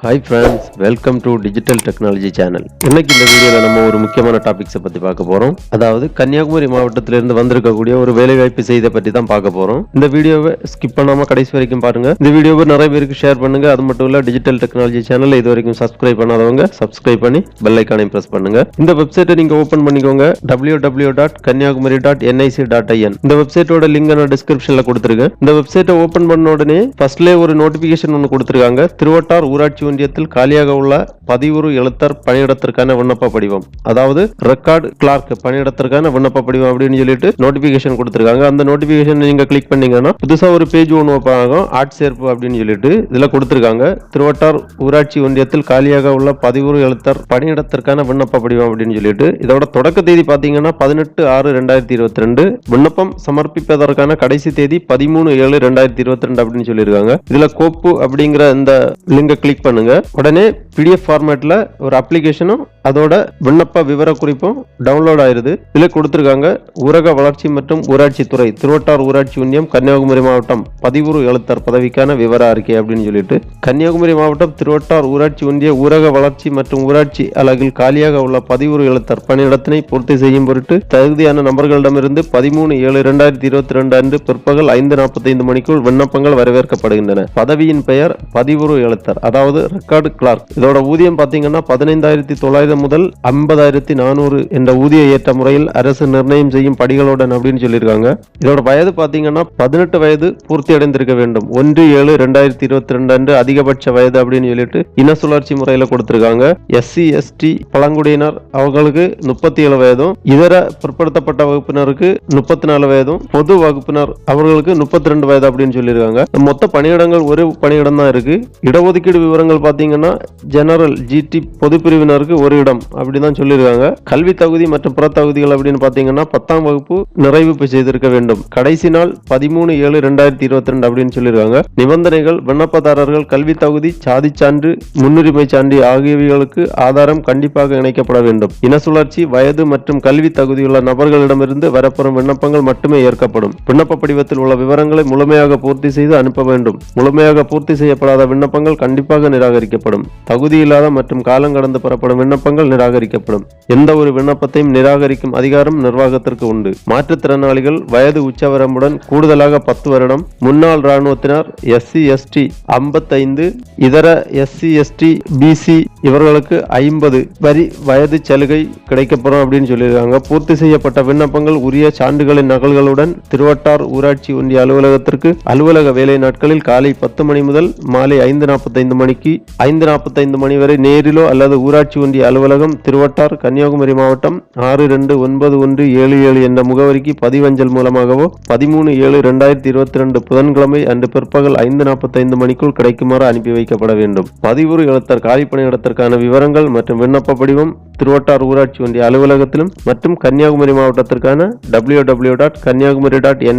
Hi friends, welcome to Digital Technology Channel. இன்னைக்கு இந்த வீடியோல நம்ம ஒரு முக்கியமான டாபிக்ஸை பத்தி பார்க்க போறோம். அதாவது கன்னியாகுமரி மாவட்டத்திலிருந்து வந்திருக்கக்கூடிய ஒரு வேலைவாய்ப்பு செய்தியை பற்றி தான் பார்க்க போறோம். இந்த வீடியோவை ஸ்கிப் பண்ணாம கடைசி வரைக்கும் பாருங்க. இந்த வீடியோவை நிறைய பேருக்கு ஷேர் பண்ணுங்க. அது மட்டும் இல்ல டிஜிட்டல் டெக்னாலஜி சேனல் இது வரைக்கும் சப்ஸ்கிரைப் பண்ணாதவங்க சப்ஸ்கிரைப் பண்ணி பெல் ஐகானையும் பிரஸ் பண்ணுங்க. இந்த வெப்சைட்டை நீங்க ஓபன் பண்ணிக்கோங்க www.kanyakumari.nic.in. இந்த வெப்சைட்டோட லிங்க் நான் டிஸ்கிரிப்ஷன்ல கொடுத்திருக்கேன். இந்த வெப்சைட்டை ஓபன் பண்ண உடனே ஃபர்ஸ்ட்ல ஒரு நோட்டிபிகேஷன் ஒன்னு கொடுத்திருக்காங்க. திருவட்டார் ஊராட்சி ஒன்றியத்தில் காலியாக உள்ள பதிவுறு எழுத்தர் பணியிடத்திற்கான விண்ணப்ப படிவம், அதாவது ரெக்கார்டு கிளார்க் பணியிடத்திற்கான விண்ணப்ப படிவம் அப்படின்னு சொல்லிட்டு நோட்டிபிகேஷன் கொடுத்திருக்காங்க. அந்த நோட்டிபிகேஷன் நீங்க கிளிக் பண்ணீங்கன்னா புதுசா ஒரு பேஜ் ஒன்று ஓப்பன் ஆகும். ஆட்சேர்ப்பு அப்படின்னு சொல்லிட்டு இதுல கொடுத்திருக்காங்க. திருவட்டார் ஊராட்சி ஒன்றியத்தில் காலியாக உள்ள பதிவுறு எழுத்தர் பணியிடத்திற்கான விண்ணப்ப படிவம் அப்படின்னு சொல்லிட்டு இதோட தொடக்க தேதி பாத்தீங்கன்னா 18/6/2022. விண்ணப்பம் சமர்ப்பிப்பதற்கான கடைசி தேதி 13/7/2022 அப்படின்னு சொல்லியிருக்காங்க. இதுல கோப்பு அப்படிங்கிற இந்த லிங்கை கிளிக் பண்ணுங்க. உடனே PDF ஃபார்மேட்ல ஒரு அப்ளிகேஷனும் அதோட விண்ணப்ப விவர குறிப்பும் டவுன்லோட் ஆயிருது. இதுல கொடுத்திருக்காங்க ஊரக வளர்ச்சி மற்றும் ஊராட்சி துறை திருவட்டார் ஊராட்சி ஒன்றியம் கன்னியாகுமரி மாவட்டம் பதிவுறு எழுத்தர் பதவிக்கான விவர அறிக்கை அப்படின்னு சொல்லிட்டு கன்னியாகுமரி மாவட்டம் திருவட்டார் ஊராட்சி ஒன்றிய ஊரக வளர்ச்சி மற்றும் ஊராட்சி அலகில் காலியாக உள்ள பதிவுறு எழுத்தர் பணியிடத்தினை பூர்த்தி செய்யும் பொருட்டு தகுதியான நபர்களிடமிருந்து 13/7/2022 அன்று பிற்பகல் 5:45 மணிக்குள் விண்ணப்பங்கள் வரவேற்கப்படுகின்றன. பதவியின் பெயர் பதிவுறு எழுத்தர், அதாவது ரெக்கார்டு கிளார்க். இதோட ஊதியம் பாத்தீங்கன்னா 15,900 முதல் 50,400 என்ற ஊதிய ஏற்ற முறையில் அரசு நிர்ணயம் செய்யும் படிகளுடன் அப்படின்னு சொல்லியிருக்காங்க. இதோட வயது பாத்தீங்கன்னா 18 வயது பூர்த்தி அடைந்திருக்க வேண்டும். 1/7/2022 அன்று அதிகபட்ச வயது அப்படின்னு சொல்லிட்டு இன சுழற்சி முறையில கொடுத்திருக்காங்க. SC ST பழங்குடியினர் அவங்களுக்கு 37 வயதும், இதர பிற்படுத்தப்பட்ட வகுப்பினருக்கு 34 வயதும், பொது வகுப்பினர் அவர்களுக்கு 32 வயது அப்படின்னு சொல்லியிருக்காங்க. மொத்த பணியிடங்கள் ஒரு பணியிடம் தான் இருக்கு. இடஒதுக்கீடு விவரங்கள் பாத்தீங்கன்னா ஜெனரல் GT பொது பிரிவினருக்கு ஒரு இடம் அப்படிதான் சொல்லியிருக்காங்க. கல்வி தகுதி மற்றும் புற தகுதிகள் அப்படின்னு பாத்தீங்கன்னா 10ஆம் வகுப்பு நிறைவு செய்திருக்க வேண்டும். கடைசி நாள் 13/7/2022 அப்படின்னு சொல்லியிருக்காங்க. நிபந்தனைகள் விண்ணப்பதாரர்கள் கல்வி தகுதி, சாதி சான்று, முன்னுரிமை சான்று ஆகியவைகளுக்கு ஆதாரம் கண்டிப்பாக இணைக்கப்பட வேண்டும். இன சுழற்சி, வயது மற்றும் கல்வி தகுதியுள்ள நபர்களிடமிருந்து வரப்பெறும் விண்ணப்பங்கள் மட்டுமே ஏற்கப்படும். விண்ணப்ப படிவத்தில் உள்ள விவரங்களை முழுமையாக பூர்த்தி செய்து அனுப்ப வேண்டும். முழுமையாக பூர்த்தி செய்யப்படாத விண்ணப்பங்கள் கண்டிப்பாக நிராகரிக்கப்படும். தகுதி இல்லாத மற்றும் காலம் கடந்து பெறப்படும் விண்ணப்பங்கள் நிராகரிக்கப்படும். எந்த ஒரு விண்ணப்பத்தையும் நிராகரிக்கும் அதிகாரம் நிர்வாகத்திற்கு உண்டு. மாற்றுத்திறனாளிகள் வயது உச்சவரம்புடன் கூடுதலாக 10 வருடம், முன்னாள் இராணுவத்தினர், SC ST 55, இதர SC ST BC இவர்களுக்கு 50 வரி வயது சலுகை கிடைக்கப்படும் அப்படின்னு சொல்லியிருக்காங்க. பூர்த்தி செய்யப்பட்ட விண்ணப்பங்கள் உரிய சான்றுகளின் நகல்களுடன் திருவட்டார் ஊராட்சி ஒன்றிய அலுவலகத்திற்கு அலுவலக வேலை நாட்களில் காலை 10 மணி முதல் மாலை 5:45 மணிக்கு 5:45 மணி வரை நேரிலோ அல்லது ஊராட்சி ஒன்றிய அலுவலகம் திருவட்டார் கன்னியாகுமரி மாவட்டம் 629177 என்ற முகவரிக்கு பதிவஞ்சல் மூலமாகவோ 13/7/2022 புதன்கிழமை அன்று பிற்பகல் 5:45 மணிக்குள் கிடைக்குமாறு அனுப்பி வைக்கப்பட வேண்டும். பதிவுறு எழுத்தர் காலி பணியிடத்திற்கான விவரங்கள் மற்றும் விண்ணப்ப படிவம் திருவட்டார் ஊராட்சி ஒன்றிய அலுவலகத்திலும் மற்றும் கன்னியாகுமரி மாவட்டத்திற்கான www.kanyakumari.nic.in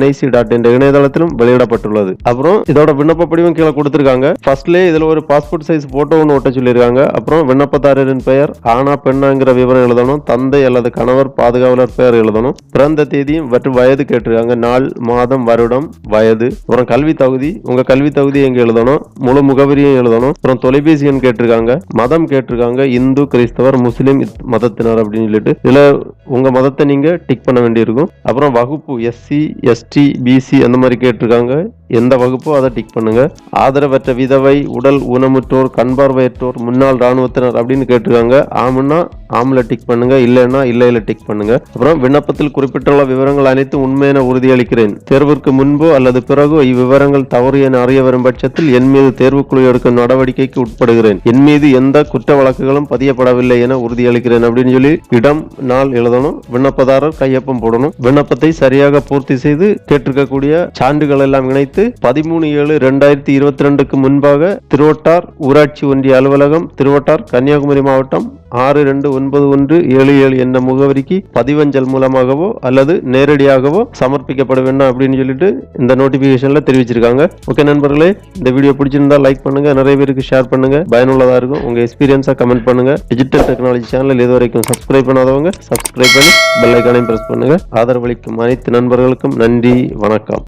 என்ற இணையதளத்திலும் வெளியிடப்பட்டுள்ளது. அப்புறம் இதோட விண்ணப்ப படிவம் கீழே கொடுத்திருக்காங்க. ஃபர்ஸ்ட்ல இதுல ஒரு பாஸ்போர்ட் சைஸ் போட்டோ ஒன்று ஒட்ட சொல்லியிருக்காங்க. அப்புறம் விண்ணப்பதாரரின் பெயர் ஆனா பெண்ணாங்கிற விவரம் எழுதணும். தந்தை அல்லது கணவர் பாதுகாவலர் பெயர் எழுதணும். பிறந்த தேதியும் மற்றும் வயது கேட்டிருக்காங்க. நாள், மாதம், வருடம், வயது. அப்புறம் கல்வி தகுதி, உங்க கல்வி தகுதி எங்க எழுதணும். முழு முகவரியும் எழுதணும். அப்புறம் தொலைபேசி எண் கேட்டிருக்காங்க. மதம் கேட்டிருக்காங்க. இந்து, கிறிஸ்தவர், முஸ்லிம் மதத்தினர் அப்படின்னு சொல்லிட்டு இதுல உங்க மதத்தை நீங்க டிக் பண்ண வேண்டியிருக்கும். அப்புறம் வகுப்பு SC ST BC அந்த மாதிரி கேட்டிருக்காங்க. எந்த வகுப்போ அதை டிக் பண்ணுங்க. ஆதரவற்ற விதவை, உடல் ஊனமுற்றோர், கண்பார்வையற்றோர், முன்னாள் இராணுவத்தினர் அப்படின்னு கேட்டிருக்காங்க. ஆம்னா ஆம்ல டிக் பண்ணுங்க, இல்லைன்னா இல்லையில டிக் பண்ணுங்க. அப்புறம் விண்ணப்பத்தில் குறிப்பிட்டுள்ள விவரங்கள் அனைத்தும் உண்மை என உறுதியளிக்கிறேன். தேர்விற்கு முன்போ அல்லது பிறகோ இவ்விவரங்கள் தவறு என அறிய வரும் பட்சத்தில் என் மீது தேர்வுக்குழு எடுக்கும் நடவடிக்கைக்கு உட்படுகிறேன். என் மீது எந்த குற்ற வழக்குகளும் பதியப்படவில்லை என உறுதியளிக்கிறேன் அப்படின்னு சொல்லி இடம், நாள் எழுதணும். விண்ணப்பதாரர் கையொப்பம் போடணும். விண்ணப்பத்தை சரியாக பூர்த்தி செய்து கேட்டிருக்கக்கூடிய சான்றுகள் எல்லாம் இணைத்து 13/7/2022 முன்பாக திருவட்டார் ஊராட்சி ஒன்றிய அலுவலகம் திருவட்டார் கன்னியாகுமரி மாவட்டம் 629177 என்ற முகவரிக்கு பதிவஞ்சல் மூலமாகவோ அல்லது நேரடியாகவோ சமர்ப்பிக்கப்பட வேண்டும் அப்படின்னு சொல்லிட்டு இந்த நோட்டிபிகேஷன்ல தெரிவிச்சிருக்காங்க. ஓகே நண்பர்களே, இந்த வீடியோ பிடிச்சிருந்தா லைக் பண்ணுங்க, நிறைய பேருக்கு ஷேர் பண்ணுங்க, பயனுள்ளதா இருக்கும். உங்க எக்ஸ்பீரியன்ஸா கமெண்ட் பண்ணுங்க. டிஜிட்டல் டெக்னாலஜி சேனல் இது வரைக்கும் சப்ஸ்கிரைப் பண்ணாதவங்க சப்ஸ்கிரைப் பண்ணி பெல் ஐகானையும் பிரஸ் பண்ணுங்க. ஆதரவளிக்கும் அனைத்து நண்பர்களுக்கும் நன்றி, வணக்கம்.